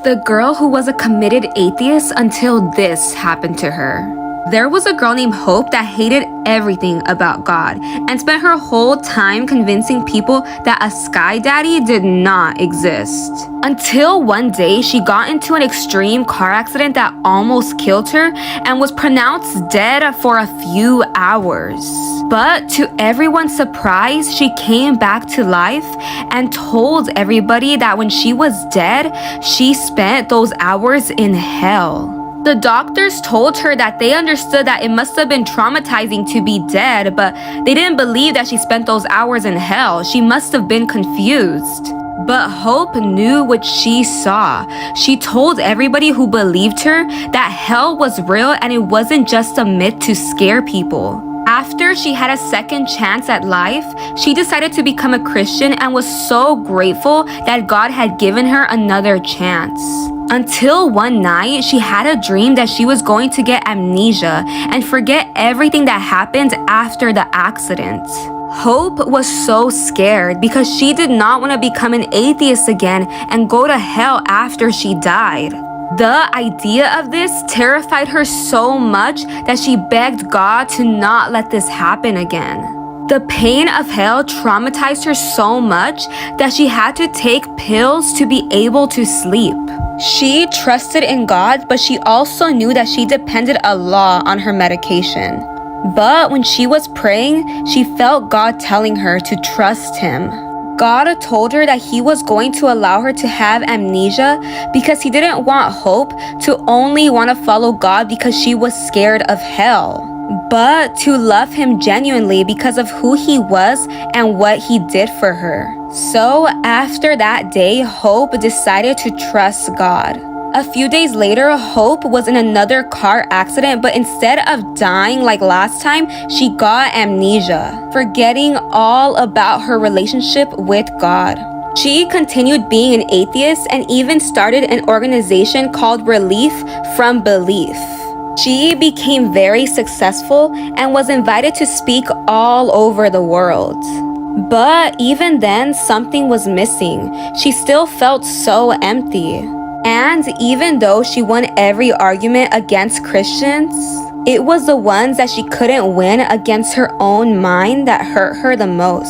The girl who was a committed atheist until this happened to her. There was a girl named Hope that hated everything about God and spent her whole time convincing people that a sky daddy did not exist. Until one day she got into an extreme car accident that almost killed her and was pronounced dead for a few hours. But to everyone's surprise, she came back to life and told everybody that when she was dead, she spent those hours in hell. The doctors told her that they understood that it must have been traumatizing to be dead, but they didn't believe that she spent those hours in hell. She must have been confused. But Hope knew what she saw. She told everybody who believed her that hell was real and it wasn't just a myth to scare people. After she had a second chance at life, she decided to become a Christian and was so grateful that God had given her another chance. Until one night, she had a dream that she was going to get amnesia and forget everything that happened after the accident. Hope was so scared because she did not want to become an atheist again and go to hell after she died. The idea of this terrified her so much that she begged God to not let this happen again. The pain of hell traumatized her so much that she had to take pills to be able to sleep. She trusted in God, but she also knew that she depended a lot on her medication. But when she was praying, she felt God telling her to trust Him. God told her that He was going to allow her to have amnesia because He didn't want Hope to only want to follow God because she was scared of hell, but to love Him genuinely because of who He was and what He did for her. So after that day, Hope decided to trust God. A few days later, Hope was in another car accident, but instead of dying like last time, she got amnesia, forgetting all about her relationship with God. She continued being an atheist and even started an organization called Relief from Belief. She became very successful and was invited to speak all over the world. But even then, something was missing. She still felt so empty. And even though she won every argument against Christians, it was the ones that she couldn't win against her own mind that hurt her the most.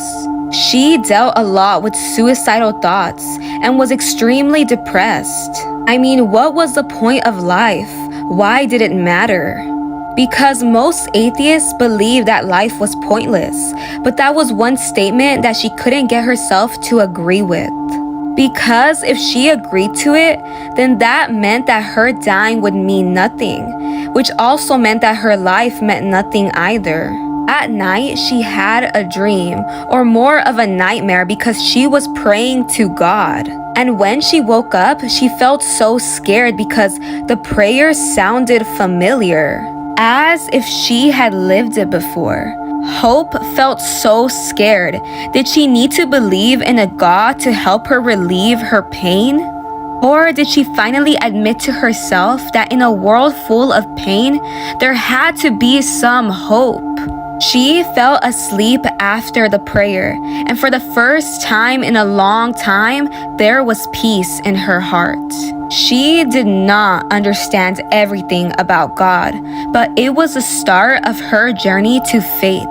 She dealt a lot with suicidal thoughts and was extremely depressed. I mean, what was the point of life? Why did it matter? Because most atheists believe that life was pointless, but that was one statement that she couldn't get herself to agree with. Because if she agreed to it, then that meant that her dying would mean nothing, which also meant that her life meant nothing either. At night, she had a dream, or more of a nightmare, because she was praying to God. And when she woke up, she felt so scared because the prayer sounded familiar, as if she had lived it before. Hope felt so scared. Did she need to believe in a God to help her relieve her pain? Or did she finally admit to herself that in a world full of pain, there had to be some hope? She fell asleep after the prayer, and for the first time in a long time, there was peace in her heart. She did not understand everything about God, but it was the start of her journey to faith.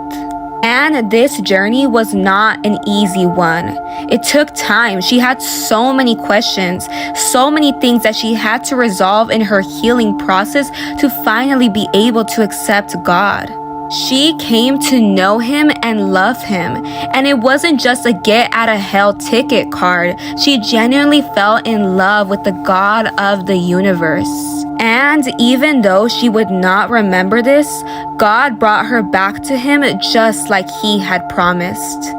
And this journey was not an easy one. It took time. She had so many questions, so many things that she had to resolve in her healing process to finally be able to accept God. She came to know Him and love Him, and it wasn't just a get-out-of-hell ticket card. She genuinely fell in love with the God of the universe. And even though she would not remember this, God brought her back to Him just like He had promised.